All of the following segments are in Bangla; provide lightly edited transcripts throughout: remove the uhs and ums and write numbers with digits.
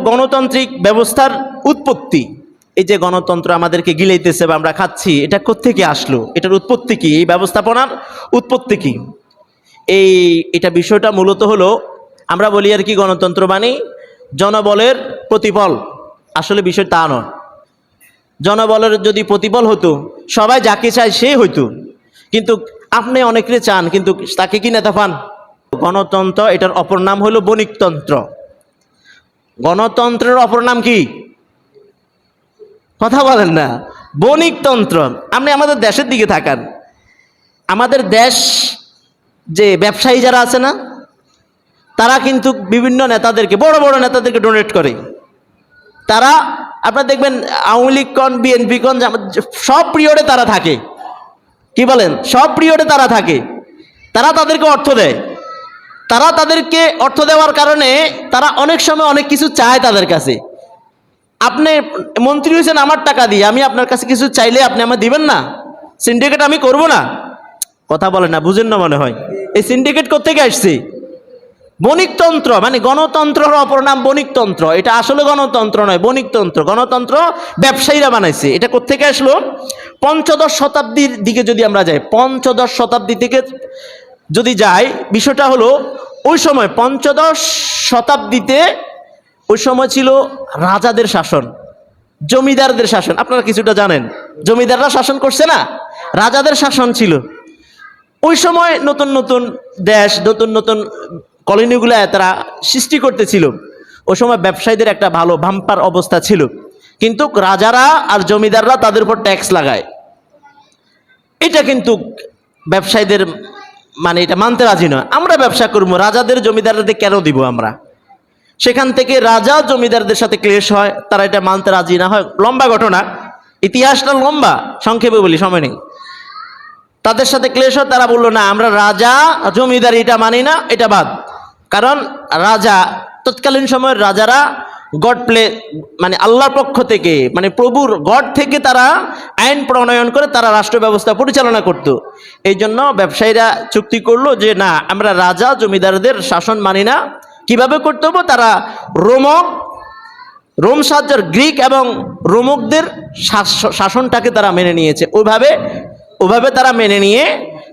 গণতান্ত্রিক ব্যবস্থার উৎপত্তি, এই যে গণতন্ত্র আমাদেরকে গিলাইতেছে বা আমরা খাচ্ছি, এটা কোত্থেকে আসলো, এটার উৎপত্তি কি, এই ব্যবস্থাপনার উৎপত্তি কি? এটা বিষয়টা মূলত হলো, আমরা বলি আর কি গণতন্ত্র মানে জনবলের প্রতিফল। আসলে বিষয় তা নয়। জনবলের যদি প্রতিফল হতো, সবাই যাকে চায় সে হইতো, কিন্তু আপনি অনেকে চান কিন্তু তাকে কি নেতা পান? গণতন্ত্র এটার অপর নাম হলো বণিকতন্ত্র। গণতন্ত্রের অপর নাম কি? কথা বলেন না। বণিকতন্ত্র। আপনি আমাদের দেশের দিকে তাকান, আমাদের দেশ যে ব্যবসায়ী যারা আছে না, তারা কিন্তু বিভিন্ন নেতাদেরকে, বড় বড় নেতাদেরকে ডোনেট করে। তারা আপনারা দেখবেন আওয়ামী লীগ কন, বিএনপি কন, সব পিরিয়ডে তারা থাকে। কি বলেন? সব পিরিয়ডে তারা থাকে। তারা তাদেরকে অর্থ দেয়। তারা তাদেরকে অর্থ দেওয়ার কারণে তারা অনেক সময় অনেক কিছু চায় তাদের কাছে। আপনি মন্ত্রী হয়েছেন আমার টাকা দিয়ে, আমি আপনার কাছে কিছু চাইলে আপনি আমার দিবেন না? সিন্ডিকেট আমি করব না? কথা বলেন না, বুঝেন না মনে হয়। এই সিন্ডিকেট কোত্থেকে আসছে? বণিকতন্ত্র, মানে গণতন্ত্রের অপর নাম বণিকতন্ত্র। এটা আসলে গণতন্ত্র নয়, বণিকতন্ত্র। গণতন্ত্র ব্যবসায়ীরা বানাইছে। এটা কোত্থেকে আসলো? পঞ্চদশ শতাব্দীর দিকে যদি আমরা যাই, পঞ্চদশ শতাব্দী থেকে যদি যাই, বিষয়টা হলো ওই সময় পঞ্চদশ শতাব্দীতে ওই সময় ছিল রাজাদের শাসন, জমিদারদের শাসন। আপনারা কিছুটা জানেন, জমিদাররা শাসন করছে না, রাজাদের শাসন ছিল। ওই সময় নতুন নতুন দেশ, নতুন নতুন কলোনিগুলো তারা সৃষ্টি করতেছিল। ওই সময় ব্যবসায়ীদের একটা ভালো বাম্পার অবস্থা ছিল, কিন্তু রাজারা আর জমিদাররা তাদের উপর ট্যাক্স লাগায়। এটা কিন্তু ব্যবসায়ীদের মানে এটা মানতে রাজি নয়। আমরা ব্যবসা করবো, রাজাদের জমিদারদের কেন দিব আমরা? সেখান থেকে রাজা জমিদারদের সাথে ক্লেশ হয়, তারা এটা মানতে রাজি না হয়। লম্বা ঘটনা, ইতিহাসটা লম্বা, সংক্ষেপে বলি, সময় নেই। তাদের সাথে ক্লেশ হয়, তারা বললো না, আমরা রাজা জমিদার এটা মানি না, এটা বাদ। কারণ রাজা, তৎকালীন সময়ের রাজারা গড প্লে, মানে আল্লাহর পক্ষ থেকে, মানে প্রভুর গড থেকে তারা আইন প্রণয়ন করে তারা রাষ্ট্র ব্যবস্থা পরিচালনা করত। এই জন্য ব্যবসায়ীরা চুক্তি করলো যে না, আমরা রাজা জমিদারদের শাসন মানি না। কিভাবে করতে হবে? তারা রোম সাহায্যের গ্রিক এবং রোমকদের শাসনটাকে তারা মেনে নিয়েছে। ওইভাবে তারা মেনে নিয়ে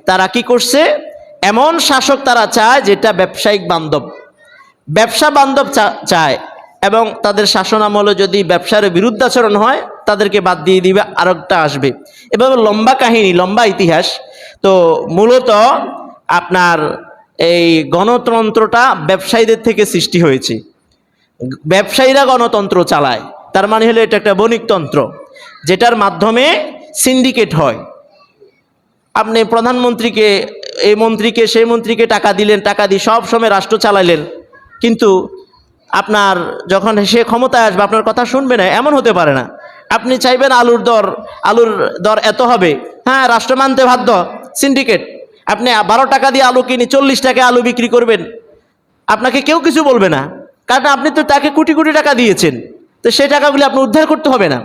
তারা কি করছে? এমন শাসক তারা চায় যেটা ব্যবসায়িক বান্ধব, ব্যবসা বান্ধব চায়, এবং তাদের শাসন আমলে যদি ব্যবসার বিরুদ্ধাচরণ হয় তাদেরকে বাদ দিয়ে দিবে, আরেকটা আসবে। এভাবে লম্বা কাহিনী, লম্বা ইতিহাস। তো মূলত আপনার এই গণতন্ত্রটা ব্যবসায়ীদের থেকে সৃষ্টি হয়েছে। ব্যবসায়ীরা গণতন্ত্র চালায়, তার মানে হলো এটা একটা বণিকতন্ত্র, যেটার মাধ্যমে সিন্ডিকেট হয়। আপনি প্রধানমন্ত্রীকে, এই মন্ত্রীকে, সেই মন্ত্রীকে টাকা দিলেন, টাকা দিয়ে সব সময় রাষ্ট্র চালাইলেন, কিন্তু আপনার যখন সে ক্ষমতায় আসবে আপনার কথা শুনবে না, এমন হতে পারে না। আপনি চাইবেন আলুর দর এত হবে, হ্যাঁ রাষ্ট্র মানতে বাধ্য, সিন্ডিকেট। আপনি 12 টাকা দিয়ে আলু কিনে 40 টাকায় আলু বিক্রি করবেন, আপনাকে কেউ কিছু বলবে না, কারণ আপনি তো তাকে কোটি কোটি টাকা দিয়েছেন। তো সেই টাকাগুলি আপনি উদ্ধার করতে হবে না।